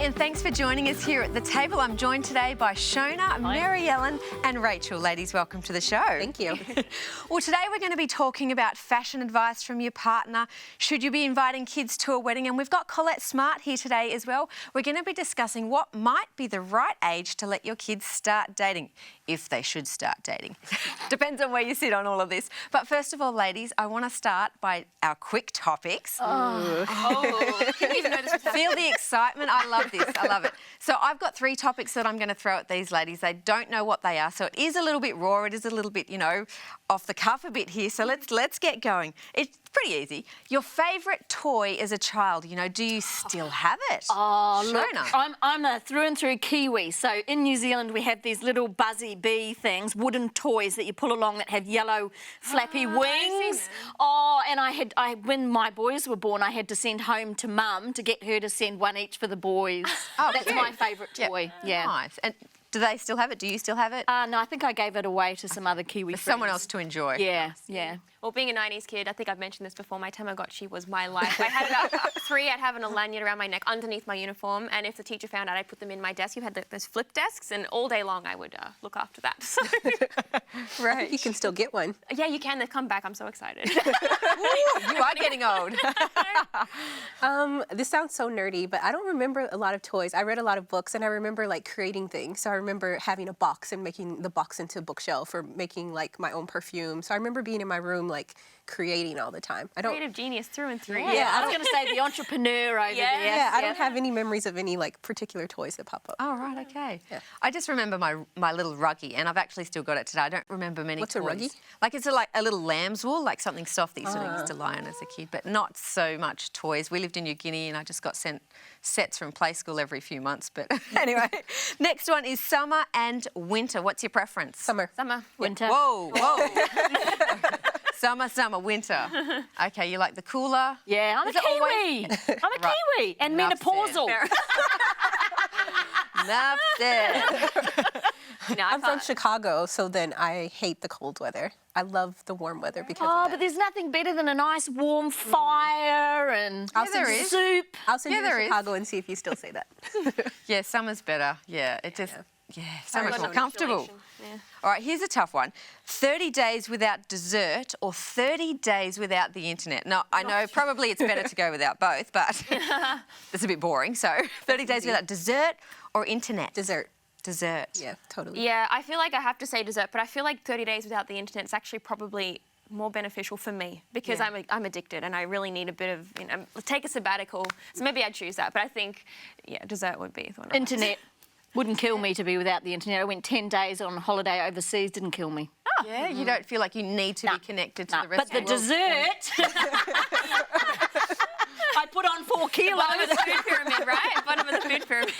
and thanks for joining us here at the table. I'm joined today by Shona, Mary Ellen and Rachel. Ladies, welcome to the show. Thank you. Well, today we're going to be talking about fashion advice from your partner. Should you be inviting kids to a wedding? And we've got Colette Smart here today as well. We're going to be discussing what might be the right age to let your kids start dating, if they should start dating. Depends on where you sit on all of this. But first of all, ladies, I want to start by our quick topics. Feel the excitement. I love this. I love it. So I've got 3 topics that I'm going to throw at these ladies. They don't know what they are, so it is a little bit raw. It is a little bit, you know, off the cuff a bit here. So let's get going. It's pretty easy. Your favourite toy as a child, you know, do you still have it? Oh, Shona. look, I'm a through and through Kiwi. So in New Zealand, we have these little buzzy bee things, wooden toys that you pull along that have yellow flappy wings. Oh, and when my boys were born, I had to send home to Mum to get her to send one each for the boys. Oh, that's cute. my favourite toy. Yep. Yeah. Nice. And do they still have it? Do you still have it? No, I think I gave it away to some other Kiwi For friends. someone else to enjoy. Yeah, yeah. Well, being a 90s kid, I think I've mentioned this before, my Tamagotchi was my life. I had about 3. I'd have a lanyard around my neck underneath my uniform, and if the teacher found out, I'd put them in my desk. You had those flip desks, and all day long I would look after that. So. Right. You can still get one. Yeah, you can. They've come back. I'm so excited. You are getting old. This sounds so nerdy, but I don't remember a lot of toys. I read a lot of books, and I remember like creating things. So I remember having a box and making the box into a bookshelf, or making like my own perfume. So I remember being in my room like creating all the time. Creative genius through and through. Yeah, I was going to say the entrepreneur over there. Yeah, I don't have any memories of any like particular toys that pop up. Oh, right, okay. Yeah. I just remember my little ruggie, and I've actually still got it today. I don't remember many What's toys. a ruggie? Like it's like a little lamb's wool, like something soft that you sort of used to lie on as a kid, but not so much toys. We lived in New Guinea, and I just got sent sets from play school every few months. But anyway, next one is summer and winter. What's your preference? Summer. Summer. Winter. Whoa, whoa. Summer, winter. Okay, you like the cooler? Yeah, I'm a Is it Kiwi. I'm a Right. Kiwi. And Enough menopausal. Enough said. No, I I'm from can't. Chicago, so then I hate the cold weather. I love the warm weather because Oh, of but that. there's nothing better than a nice warm fire and there is. soup. I'll send Yeah, you to there is. Chicago and see if you still say that. Yeah, summer's better. Yeah, it just... Yeah, so much Got more no comfortable. insulation. Yeah. All right, here's a tough one. 30 days without dessert or 30 days without the internet. Now, I know probably it's better to go without both, but it's a bit boring. So 30 days without dessert or internet? Dessert. Dessert. Yeah, totally. Yeah, I feel like I have to say dessert, but I feel like 30 days without the internet is actually probably more beneficial for me because Yeah. I'm addicted and I really need a bit of, you know, take a sabbatical. So maybe I'd choose that, but I think, yeah, dessert would be the one. Internet wouldn't kill me to be without the internet. I went 10 days on holiday overseas, didn't kill me. Yeah, you don't feel like you need to be connected to the rest But of the the world. dessert, I put on 4 kilos. Bottom of the food pyramid, right? Bottom of the food pyramid.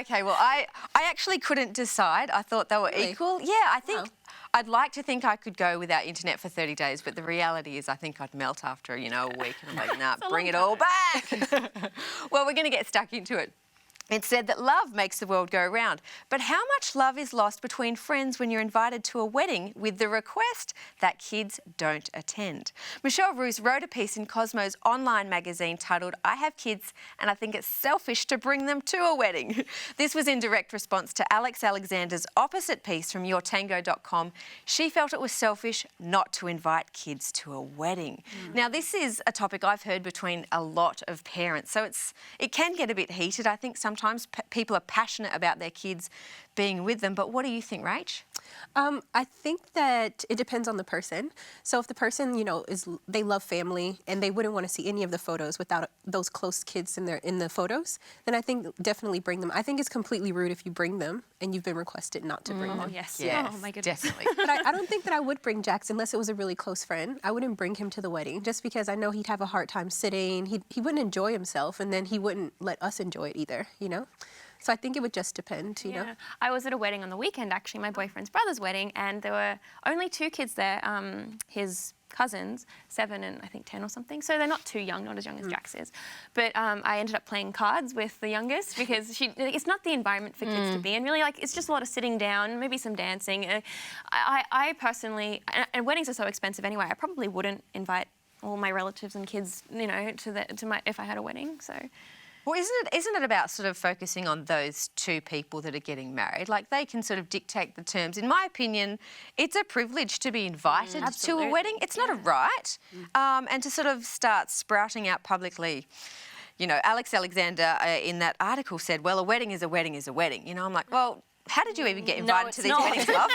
Okay, well, I actually couldn't decide. I thought they were Really? equal. Yeah, I think I'd like to think I could go without internet for 30 days, but the reality is I think I'd melt after, you know, a week. And I'm like, nah, bring it all back. Well, we're going to get stuck into it. It's said that love makes the world go round. But how much love is lost between friends when you're invited to a wedding with the request that kids don't attend? Michelle Roos wrote a piece in Cosmo's online magazine titled, I Have Kids and I Think It's Selfish to Bring Them to a Wedding. This was in direct response to Alex Alexander's opposite piece from yourtango.com. She felt it was selfish not to invite kids to a wedding. Now, this is a topic I've heard between a lot of parents, so it can get a bit heated. I think sometimes people are passionate about their kids being with them, but what do you think, Rach? I think that it depends on the person. So if the person, you know, they love family and they wouldn't want to see any of the photos without those close kids in the photos, then I think definitely bring them. I think it's completely rude if you bring them and you've been requested not to bring them. Yes. Yes, Oh, my goodness. definitely. But I don't think that I would bring Jax unless it was a really close friend. I wouldn't bring him to the wedding just because I know he'd have a hard time sitting. He wouldn't enjoy himself, and then he wouldn't let us enjoy it either, you know? So I think it would just depend, you know? I was at a wedding on the weekend, actually, my boyfriend's brother's wedding, and there were only 2 kids there, his cousins, 7 and I think 10 or something. So they're not too young, not as young as Jax is. But I ended up playing cards with the youngest because it's not the environment for kids to be in. Really, like, it's just a lot of sitting down, maybe some dancing. I personally, and weddings are so expensive anyway, I probably wouldn't invite all my relatives and kids, you know, to my if I had a wedding. So Well, isn't it about sort of focusing on those two people that are getting married? Like, they can sort of dictate the terms. In my opinion, it's a privilege to be invited to a wedding. It's not a right. And to sort of start sprouting out publicly. You know, Alex Alexander in that article said, well, a wedding is a wedding is a wedding. You know, I'm like, well, how did you even get invited to these weddings, love?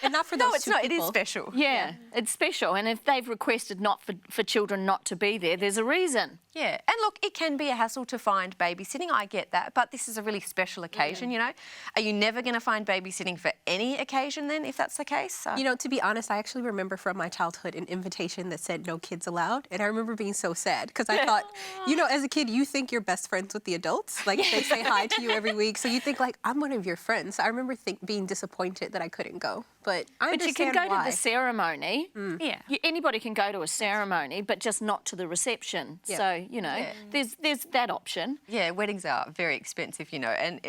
And not for those No, it's two not. people. It is special. Yeah, it's special. And if they've requested not for children not to be there, there's a reason. Yeah, and look, it can be a hassle to find babysitting, I get that, but this is a really special occasion, you know. Are you never going to find babysitting for any occasion then, if that's the case? So. You know, to be honest, I actually remember from my childhood an invitation that said no kids allowed, and I remember being so sad because I thought, you know, as a kid, you think you're best friends with the adults. Like, they say hi to you every week, so you think, like, I'm one of your friends. So I remember being disappointed that I couldn't go, but I But you can understand go why. to the ceremony. Yeah. Anybody can go to a ceremony, but just not to the reception. Yeah. So, you know, there's that option. Yeah, weddings are very expensive, you know, and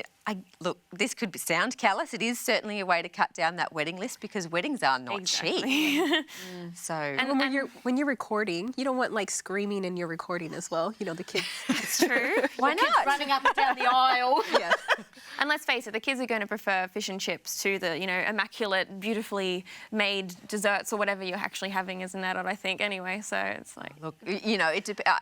look, this could sound callous. It is certainly a way to cut down that wedding list because weddings are not cheap. So, And when you're recording, you don't want like screaming in your recording as well. You know, the kids. It's true. why not? Running up and down the aisle. Yeah. And let's face it, the kids are going to prefer fish and chips to the, you know, immaculate, beautifully made desserts or whatever you're actually having as an adult, I think, anyway. So it's like... Look, you know,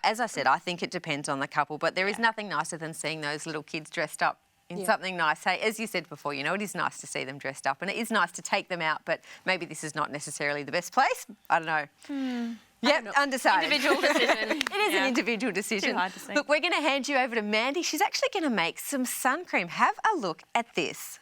as I said, I think it depends on the couple, but there is nothing nicer than seeing those little kids dressed up in something nice. Hey, as you said before, you know, it is nice to see them dressed up and it is nice to take them out, but maybe this is not necessarily the best place. I don't know. Yep, undecided. Individual decision. It is an individual decision. Too hard to say. Look, we're going to hand you over to Mandy. She's actually going to make some sun cream. Have a look at this.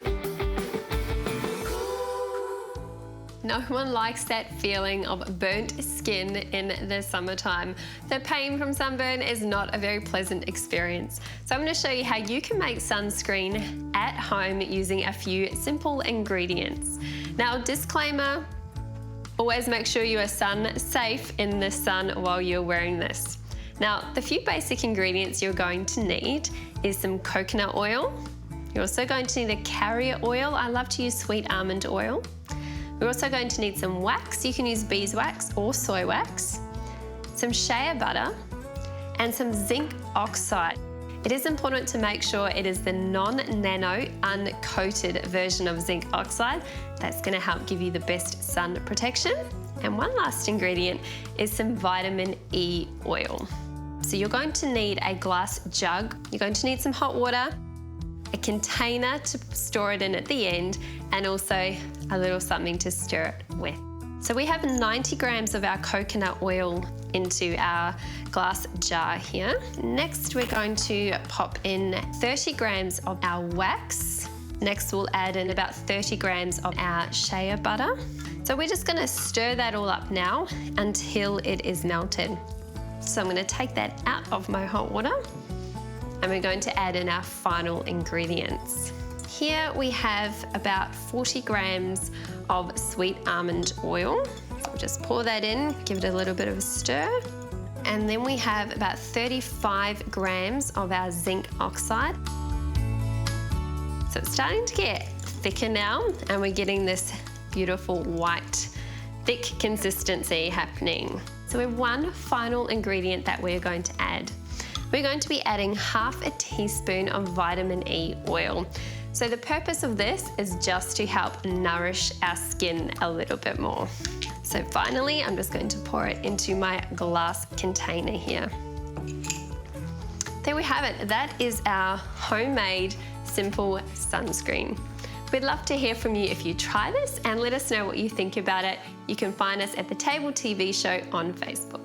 No one likes that feeling of burnt skin in the summertime. The pain from sunburn is not a very pleasant experience. So I'm going to show you how you can make sunscreen at home using a few simple ingredients. Now, disclaimer, always make sure you are sun safe in the sun while you're wearing this. Now, the few basic ingredients you're going to need is some coconut oil. You're also going to need a carrier oil. I love to use sweet almond oil. We're also going to need some wax. You can use beeswax or soy wax, some shea butter, and some zinc oxide. It is important to make sure it is the non-nano, uncoated version of zinc oxide. That's going to help give you the best sun protection. And one last ingredient is some vitamin E oil. So you're going to need a glass jug. You're going to need some hot water, a container to store it in at the end, and also a little something to stir it with. So we have 90 grams of our coconut oil into our glass jar here. Next, we're going to pop in 30 grams of our wax. Next, we'll add in about 30 grams of our shea butter. So we're just going to stir that all up now until it is melted. So I'm going to take that out of my hot water, and we're going to add in our final ingredients. Here we have about 40 grams of sweet almond oil. So we'll just pour that in, give it a little bit of a stir. And then we have about 35 grams of our zinc oxide. So it's starting to get thicker now, and we're getting this beautiful white, thick consistency happening. So we have one final ingredient that we're going to add. We're going to be adding half a teaspoon of vitamin E oil. So the purpose of this is just to help nourish our skin a little bit more. So finally, I'm just going to pour it into my glass container here. There we have it. That is our homemade simple sunscreen. We'd love to hear from you if you try this and let us know what you think about it. You can find us at the Table TV Show on Facebook.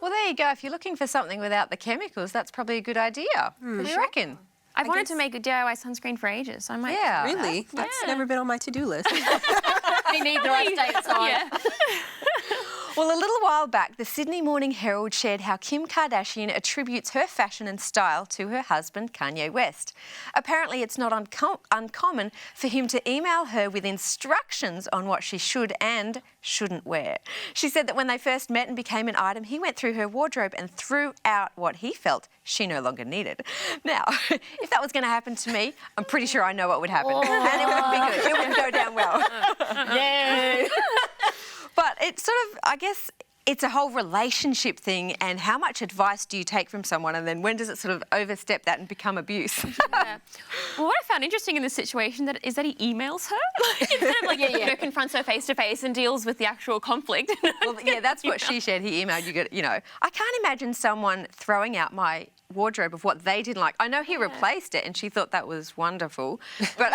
Well, there you go. If you're looking for something without the chemicals, that's probably a good idea. What do you reckon? I've wanted to make a DIY sunscreen for ages, so I might... Yeah. Really? That's never been on my to-do list. Me neither, I stay inside. Well, a little while back, the Sydney Morning Herald shared how Kim Kardashian attributes her fashion and style to her husband, Kanye West. Apparently, it's not uncommon for him to email her with instructions on what she should and shouldn't wear. She said that when they first met and became an item, he went through her wardrobe and threw out what he felt she no longer needed. Now, if that was going to happen to me, I'm pretty sure I know what would happen. And it wouldn't be good. It wouldn't go down well. Yeah. But it sort of, I guess, it's a whole relationship thing, and how much advice do you take from someone, and then when does it sort of overstep that and become abuse? Yeah. Well, what I found interesting in this situation is that he emails her instead of you know, confronts her face to face and deals with the actual conflict. Well, yeah, that's what she said. He emailed you. You know, I can't imagine someone throwing out my wardrobe of what they didn't like. I know he replaced it, and she thought that was wonderful, but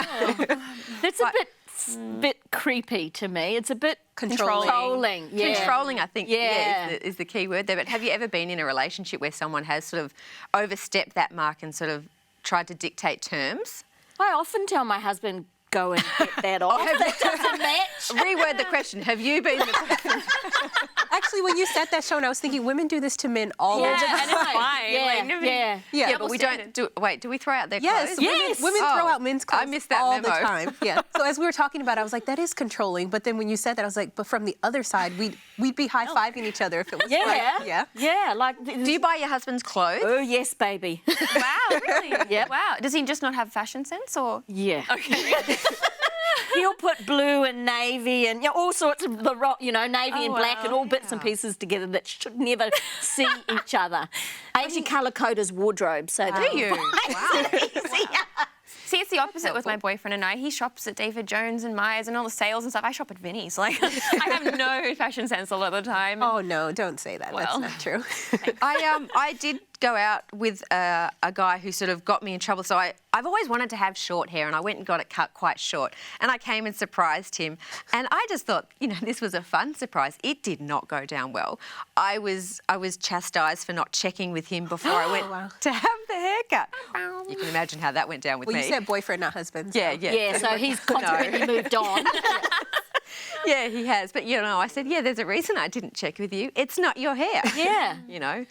That's a bit creepy to me. It's a bit Controlling. Yeah. Controlling, I think, Yeah. is the key word there. But have you ever been in a relationship where someone has sort of overstepped that mark and sort of tried to dictate terms? I often tell my husband, go and get that off. That doesn't match. Reword the question. Have you been the person? Actually, when you said that, Shona, I was thinking women do this to men all the Yeah, time. and it's fine. Yeah, Like, nobody- yeah. Yeah, Double but we standard. don't do. Wait, do we throw out their Yes, clothes? Yes. women throw Oh, out men's clothes I missed that all the memo. time. Yeah. So as we were talking about it, I was like, that is controlling. But then when you said that, I was like, but from the other side, we'd be high-fiving each other if it was Yeah. like, yeah. Yeah, like... Do you buy your husband's clothes? Oh, yes, baby. Wow, really? Yep. Wow. Does he just not have fashion sense, or? Yeah. Okay. He'll put blue and navy and all sorts of navy and black and all bits and pieces together that should never see each other. I actually colour code his wardrobe, so Do you? Wow. See, it's the opposite with my boyfriend and I. He shops at David Jones and Myers and all the sales and stuff. I shop at Vinnie's. Like, I have no fashion sense a lot of the time. Oh, no, don't say that. Well. That's not true. I did go out with a guy who sort of got me in trouble. So I've always wanted to have short hair, and I went and got it cut quite short. And I came and surprised him. And I just thought, this was a fun surprise. It did not go down well. I was chastised for not checking with him before I went Wow. to have the haircut. You can imagine how that went down with Well, me. you said boyfriend, not husband. So. Yeah. Yeah, so he's consequently moved on. Yeah, he has. But, I said, there's a reason I didn't check with you. It's not your hair. Yeah.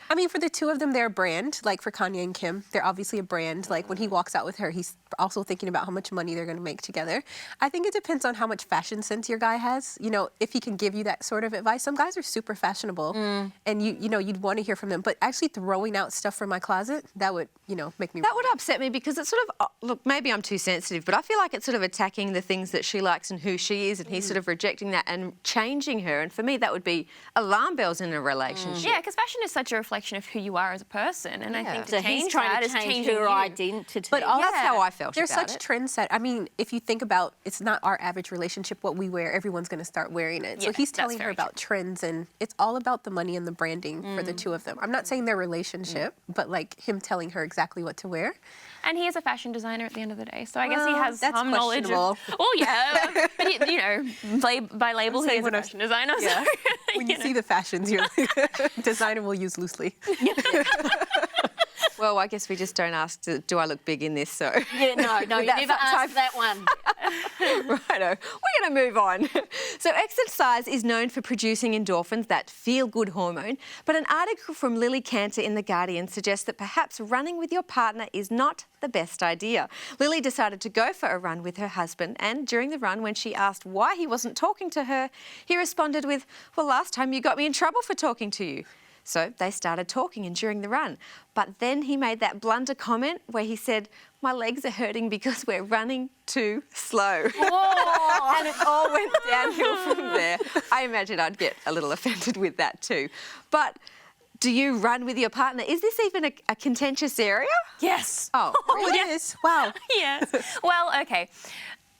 I mean, for the two of them, they're a brand. Like for Kanye and Kim, they're obviously a brand. Like when he walks out with her, he's also thinking about how much money they're going to make together. I think it depends on how much fashion sense your guy has. If he can give you that sort of advice. Some guys are super fashionable, and you'd want to hear from them. But actually throwing out stuff from my closet, that would make me. That would upset me because it's sort of look. Maybe I'm too sensitive, but I feel like it's sort of attacking the things that she likes and who she is, and he's sort of rejecting that and changing her. And for me, that would be alarm bells in a relationship. Yeah, because fashion is such a reflection of who you are as a person, and I think to So change he's trying that to is change changing her you. identity. But also, That's how I felt There's about such it. trends that, I mean, if you think about, it's not our average relationship, what we wear, everyone's going to start wearing it. So Yeah, he's that's telling her very about trends, and it's all about the money and the branding for the two of them. I'm not saying their relationship, but like him telling her exactly what to wear. And he is a fashion designer at the end of the day, so I guess he Well, has that's some knowledge of. questionable. Oh yeah, but by label, he saying is a when I- fashion designer. Yeah. So, When you see the fashions, you're designer will use loosely. Well, I guess we just don't ask, do I look big in this? So. Yeah, no, you That never asked that one. Righto, we're going to move on. So exercise is known for producing endorphins, that feel-good hormone, but an article from Lily Cantor in The Guardian suggests that perhaps running with your partner is not the best idea. Lily decided to go for a run with her husband, and during the run, when she asked why he wasn't talking to her, he responded with, well, last time you got me in trouble for talking to you. So they started talking and during the run. But then he made that blunder comment where he said, my legs are hurting because we're running too slow. And it all went downhill from there. I imagine I'd get a little offended with that too. But do you run with your partner? Is this even a contentious area? yes. Oh, Oh, it is. Wow. Yes. Well, okay.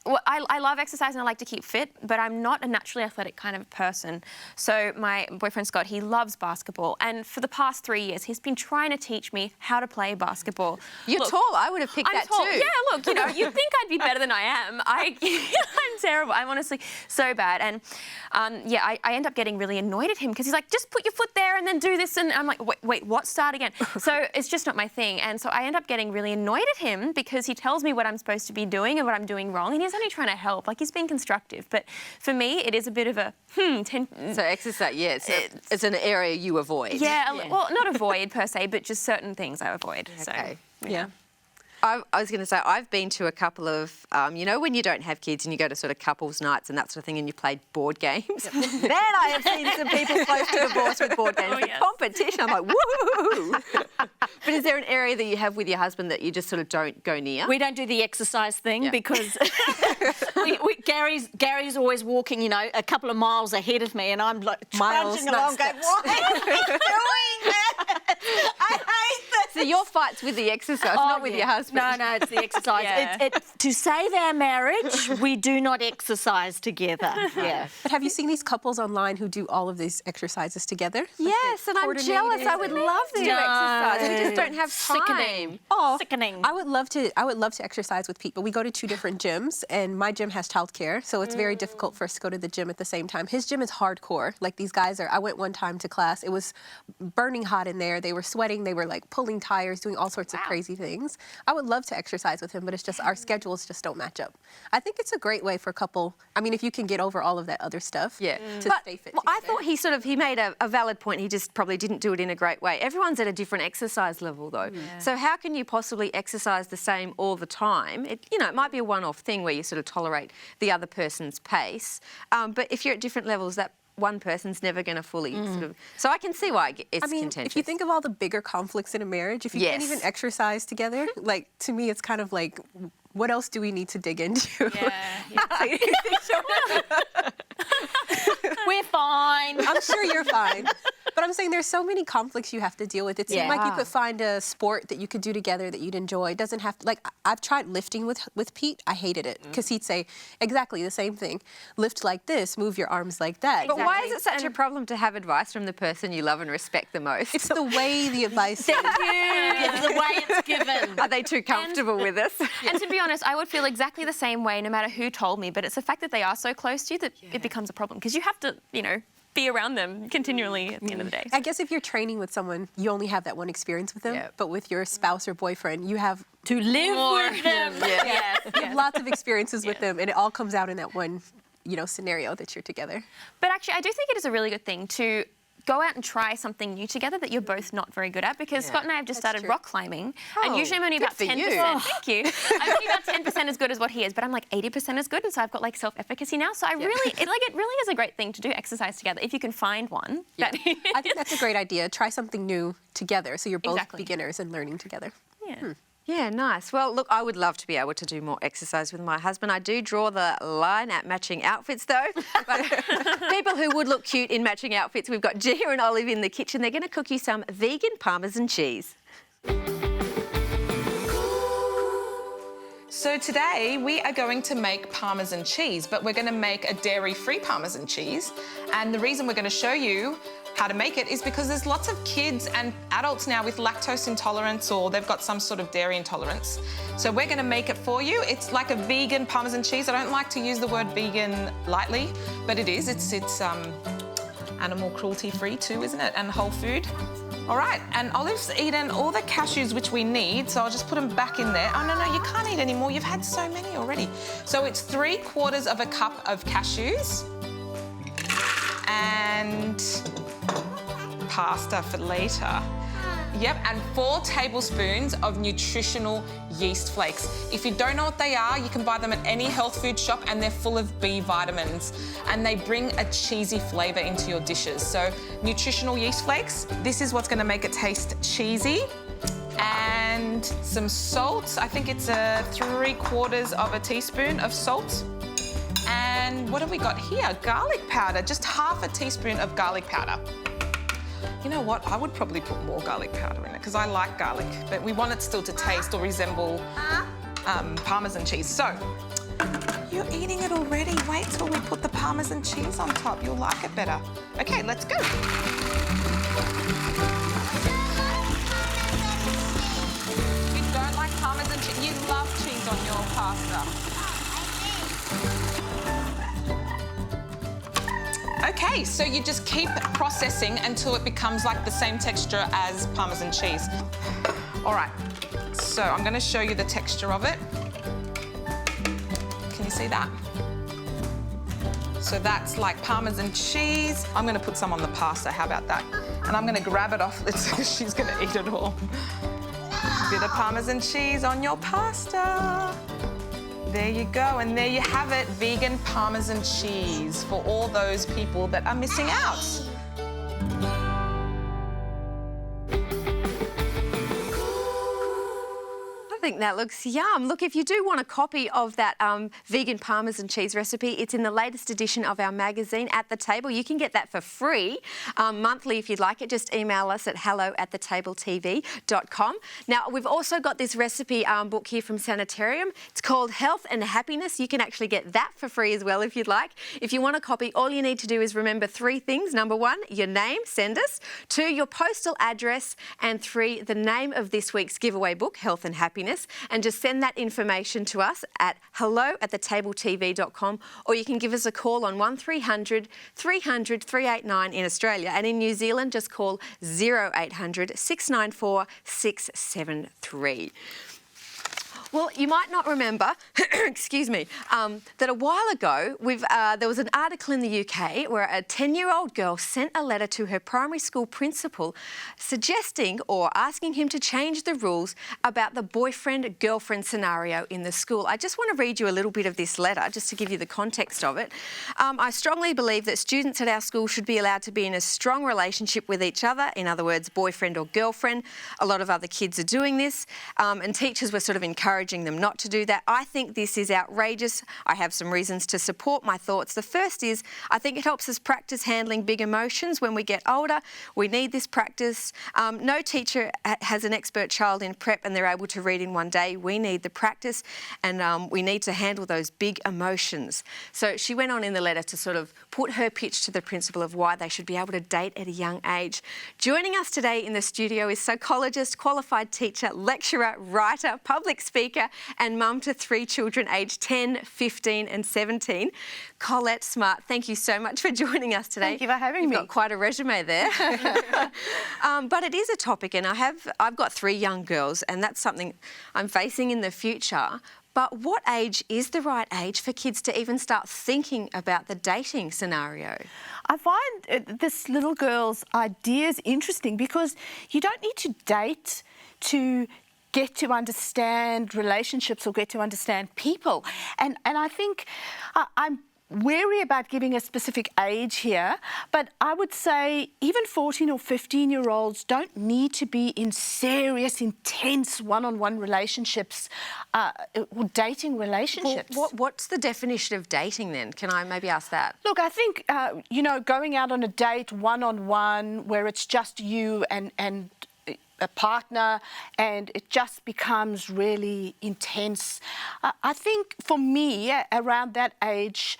Well, I love exercise and I like to keep fit, but I'm not a naturally athletic kind of person. So my boyfriend Scott, he loves basketball, and for the past 3 years, he's been trying to teach me how to play basketball. You're Look, tall. I would have picked I'm that tall. too. Yeah, look, you'd think I'd be better than I am. I'm terrible. I'm honestly so bad. And I end up getting really annoyed at him because he's like, just put your foot there and then do this. And I'm like, wait, what? Start again. So it's just not my thing. And so I end up getting really annoyed at him because he tells me what I'm supposed to be doing and what I'm doing wrong. And he's only trying to help. Like, he's being constructive. But for me, it is a bit of a So exercise, yes, it's an area you avoid. yeah, well, not avoid per se, but just certain things I avoid. So. Okay. Yeah. I was going to say, I've been to a couple of, you know, when you don't have kids and you go to sort of couples nights and that sort of thing and you played board games. Then I have seen some people close to divorce with board games. The competition, I'm like, woo! But is there an area that you have with your husband that you just sort of don't go near? We don't do the exercise thing because Gary's always walking, you know, a couple of miles ahead of me, and I'm like trudging along going, why are we doing that? I hate this. So your fight's with the exercise, not with your husband. No, it's the exercise. To save our marriage, we do not exercise together. Yeah. But have you seen these couples online who do all of these exercises together? Yes, and I'm jealous. I would love to exercise. We just don't have time. Sickening. Sickening. I would love to exercise with Pete, but we go to 2 different gyms, and my gym has childcare, so it's very difficult for us to go to the gym at the same time. His gym is hardcore. Like, these guys are, I went one time to class, it was burning hot in there. They were sweating, they were like pulling tires, doing all sorts of crazy things. I would love to exercise with him, but it's just our schedules just don't match up. I think it's a great way for a couple, I mean, if you can get over all of that other stuff, to stay fit together. I thought he made a valid point. He just probably didn't do it in a great way. Everyone's at a different exercise level, though. Yeah. So how can you possibly exercise the same all the time? It might be a one-off thing where you sort of tolerate the other person's pace, but if you're at different levels, that one person's never going to fully sort of... So I can see why it's contentious. If you think of all the bigger conflicts in a marriage, if you can't even exercise together, like, to me, it's kind of like, what else do we need to dig into? We're fine. I'm sure you're fine. But I'm saying there's so many conflicts you have to deal with. It seems like you could find a sport that you could do together that you'd enjoy. It doesn't have to, like, I've tried lifting with Pete. I hated it because he'd say exactly the same thing. Lift like this, move your arms like that. But why is it such a problem to have advice from the person you love and respect the most? It's the way the advice is. Thank you. It's the way it's given. Are they too comfortable with us? And to be honest, I would feel exactly the same way no matter who told me, but it's the fact that they are so close to you that it becomes a problem because you have to, be around them continually at the end of the day. I guess if you're training with someone, you only have that one experience with them, but with your spouse or boyfriend, you have to live with them. You have lots of experiences with them, and it all comes out in that one, scenario that you're together. But actually, I do think it is a really good thing to go out and try something new together that you're both not very good at, because Scott and I have just started rock climbing, and usually I'm only about 10%. Thank you. I'm only about 10% as good as what he is, but I'm like 80% as good, and so I've got like self-efficacy now. So it really is a great thing to do exercise together if you can find one. I think that's a great idea. Try something new together, so you're both beginners and learning together. Yeah, nice. Well, look, I would love to be able to do more exercise with my husband. I do draw the line at matching outfits, though. But people who would look cute in matching outfits, we've got Gia and Olive in the kitchen. They're going to cook you some vegan Parmesan cheese. So today we are going to make Parmesan cheese, but we're going to make a dairy-free Parmesan cheese. And the reason we're going to show you how to make it is because there's lots of kids and adults now with lactose intolerance, or they've got some sort of dairy intolerance. So we're going to make it for you. It's like a vegan Parmesan cheese. I don't like to use the word vegan lightly, but it is. It's animal cruelty-free too, isn't it? And whole food. All right, and Olive's eaten all the cashews which we need, so I'll just put them back in there. Oh, no, you can't eat any more. You've had so many already. So it's 3/4 cup of cashews and pasta for later. Yep, and 4 tablespoons of nutritional yeast flakes. If you don't know what they are, you can buy them at any health food shop, and they're full of B vitamins, and they bring a cheesy flavour into your dishes. So nutritional yeast flakes, this is what's going to make it taste cheesy. And some salt, I think it's a 3/4 teaspoon of salt. And what have we got here? Garlic powder, just 1/2 teaspoon of garlic powder. You know what? I would probably put more garlic powder in it because I like garlic, but we want it still to taste or resemble Parmesan cheese. So, you're eating it already. Wait till we put the Parmesan cheese on top. You'll like it better. Okay, let's go. You don't like Parmesan cheese? You love cheese on your pasta. Okay, so you just keep processing until it becomes like the same texture as Parmesan cheese. All right, so I'm going to show you the texture of it. Can you see that? So that's like Parmesan cheese. I'm going to put some on the pasta, how about that? And I'm going to grab it off. She's going to eat it all. Bit of Parmesan cheese on your pasta. There you go, and there you have it, vegan Parmesan cheese for all those people that are missing out. I think that looks yum. Look, if you do want a copy of that vegan Parmesan cheese recipe, it's in the latest edition of our magazine, At the Table. You can get that for free monthly if you'd like it. Just email us at hello@thetabletv.com. Now, we've also got this recipe book here from Sanitarium. It's called Health and Happiness. You can actually get that for free as well if you'd like. If you want a copy, all you need to do is remember 3 things. Number 1, your name, send us. 2, your postal address. And 3, the name of this week's giveaway book, Health and Happiness. And just send that information to us at hello@thetabletv.com, or you can give us a call on 1300 300 389 in Australia, and in New Zealand just call 0800 694 673. Well, you might not remember, excuse me, that a while ago there was an article in the UK where a 10-year-old girl sent a letter to her primary school principal suggesting or asking him to change the rules about the boyfriend-girlfriend scenario in the school. I just want to read you a little bit of this letter just to give you the context of it. I strongly believe that students at our school should be allowed to be in a strong relationship with each other, in other words, boyfriend or girlfriend. A lot of other kids are doing this, and teachers were sort of encouraging them not to do that. I think this is outrageous. I have some reasons to support my thoughts. The first is I think it helps us practice handling big emotions when we get older. We need this practice. No teacher has an expert child in prep and they're able to read in one day. We need the practice, and we need to handle those big emotions. So she went on in the letter to sort of put her pitch to the principal of why they should be able to date at a young age. Joining us today in the studio is psychologist, qualified teacher, lecturer, writer, public speaker, and mum to 3 children aged 10, 15 and 17, Colette Smart. Thank you so much for joining us today. Thank you for having me. You've got quite a resume there. But it is a topic, and I've got 3 young girls, and that's something I'm facing in the future. But what age is the right age for kids to even start thinking about the dating scenario? I find this little girl's ideas interesting because you don't need to date to get to understand relationships or get to understand people. And I think I'm wary about giving a specific age here, but I would say even 14 or 15-year-olds don't need to be in serious, intense one-on-one relationships or dating relationships. Well, what's the definition of dating then? Can I maybe ask that? Look, I think, going out on a date one-on-one where it's just you and a partner and it just becomes really intense. I think for me, around that age,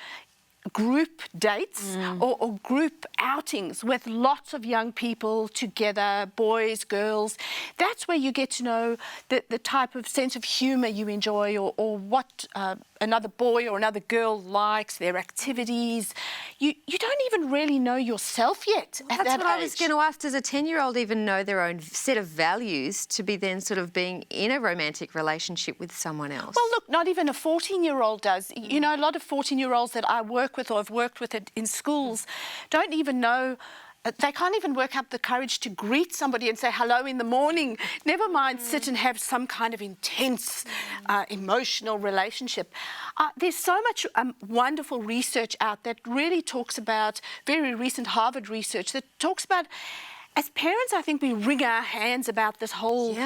group dates or group outings with lots of young people together, boys, girls, that's where you get to know the type of sense of humour you enjoy or what another boy or another girl likes, their activities. You don't even really know yourself yet at that age. That's what I was going to ask. Does a 10-year-old even know their own set of values to be then sort of being in a romantic relationship with someone else? Well, look, not even a 14-year-old does. You know, a lot of 14-year-olds that I work with or have worked with in schools don't even know. They can't even work up the courage to greet somebody and say hello in the morning, never mind sit and have some kind of intense emotional relationship. There's so much wonderful research out that really talks about, very recent Harvard research that talks about, as parents, I think we wring our hands about this whole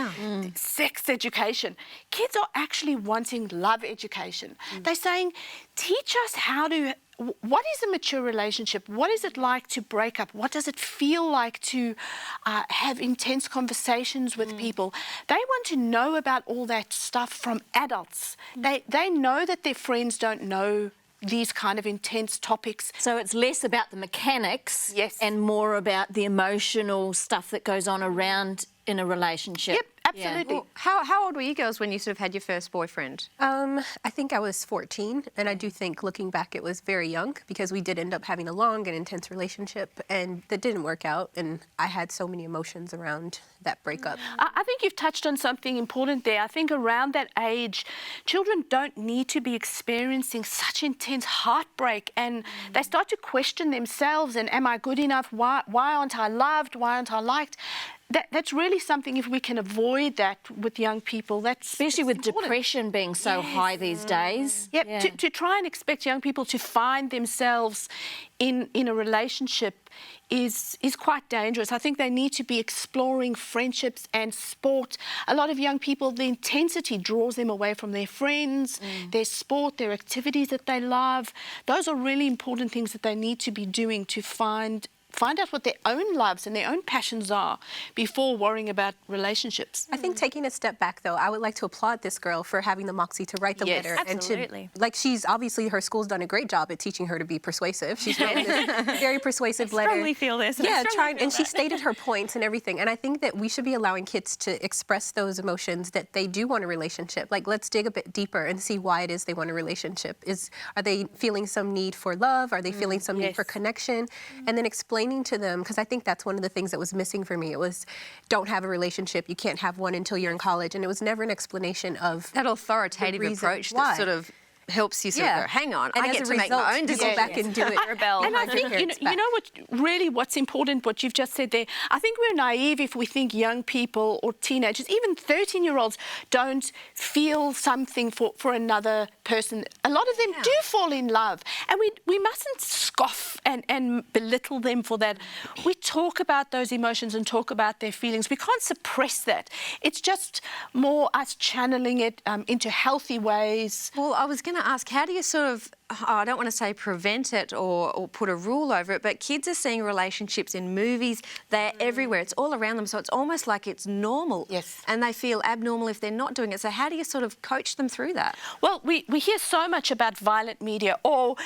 sex education. Kids are actually wanting love education. They're saying, teach us what is a mature relationship? What is it like to break up? What does it feel like to have intense conversations with people? They want to know about all that stuff from adults. They know that their friends don't know these kind of intense topics. So it's less about the mechanics and more about the emotional stuff that goes on around in a relationship. Yep, absolutely. Well, how old were you girls when you sort of had your first boyfriend? I think I was 14, and I do think looking back it was very young because we did end up having a long and intense relationship, and that didn't work out, and I had so many emotions around that breakup. I think you've touched on something important there. I think around that age, children don't need to be experiencing such intense heartbreak, and they start to question themselves and am I good enough? Why aren't I loved? Why aren't I liked? that's really something, if we can avoid that with young people, that's Especially with important. depression being so high these days. Yep, to try and expect young people to find themselves in a relationship is quite dangerous. I think they need to be exploring friendships and sport. A lot of young people, the intensity draws them away from their friends, their sport, their activities that they love. Those are really important things that they need to be doing to find out what their own loves and their own passions are before worrying about relationships. I think taking a step back, though, I would like to applaud this girl for having the moxie to write the letter. Absolutely. And to, like, she's obviously, her school's done a great job at teaching her to be persuasive. She's written this very persuasive letter. I strongly feel this. Yeah, and she stated her points and everything. And I think that we should be allowing kids to express those emotions that they do want a relationship. Like, let's dig a bit deeper and see why it is they want a relationship. Are they feeling some need for love? Are they feeling some need for connection? And then explaining to them, because I think that's one of the things that was missing for me. It was, don't have a relationship, you can't have one until you're in college, and it was never an explanation of that authoritative approach that sort of helps you sort of go, hang on, and I get to make my own decisions. Go back and do it. Rebel. And I think, you know what's important, what you've just said there, I think we're naive if we think young people or teenagers, even 13-year-olds, don't feel something for another person. A lot of them do fall in love, and we mustn't scoff and belittle them for that. We talk about those emotions and talk about their feelings. We can't suppress that. It's just more us channeling it into healthy ways. Well, I was going to ask, how do you sort of, I don't want to say prevent it or put a rule over it, but kids are seeing relationships in movies. They're everywhere. It's all around them. So it's almost like it's normal. Yes. And they feel abnormal if they're not doing it. So how do you sort of coach them through that? Well, we hear so much about violent media, or,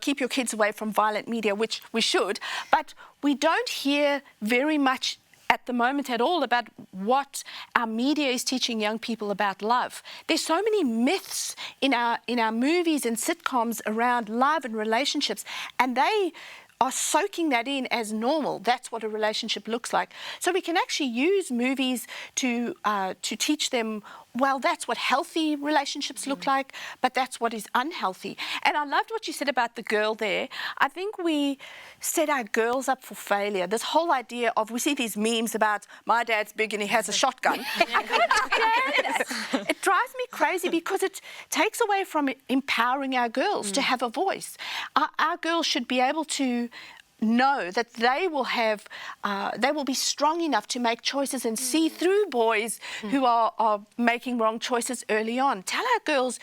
keep your kids away from violent media, which we should, but we don't hear very much at the moment at all about what our media is teaching young people about love. There's so many myths in our movies and sitcoms around love and relationships, and they are soaking that in as normal. That's what a relationship looks like. So we can actually use movies to teach them, well, that's what healthy relationships look like, but that's what is unhealthy. And I loved what you said about the girl there. I think we set our girls up for failure. This whole idea of, we see these memes about my dad's big and he has a shotgun. I can't understand that. It drives me crazy because it takes away from empowering our girls to have a voice. Our girls should be able to know that they will be strong enough to make choices and see through boys who are making wrong choices early on. Tell our girls,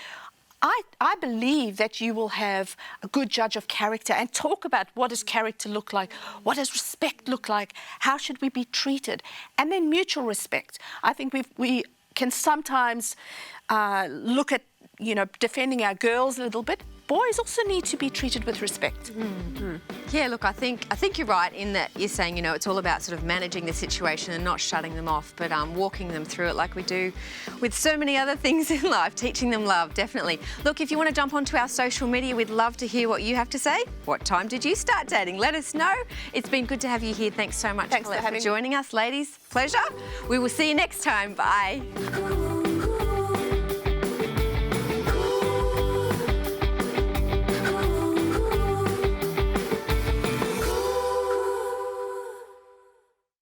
I believe that you will have a good judge of character, and talk about what does character look like, what does respect look like, how should we be treated, and then mutual respect. I think we can sometimes look at defending our girls a little bit. Boys also need to be treated with respect. Yeah, look, I think you're right in that you're saying, it's all about sort of managing the situation and not shutting them off, but walking them through it like we do with so many other things in life, teaching them love, definitely. Look, if you want to jump onto our social media, we'd love to hear what you have to say. What time did you start dating? Let us know. It's been good to have you here. Thanks so much, Thanks Colette, for having joining us, ladies. Pleasure. We will see you next time. Bye.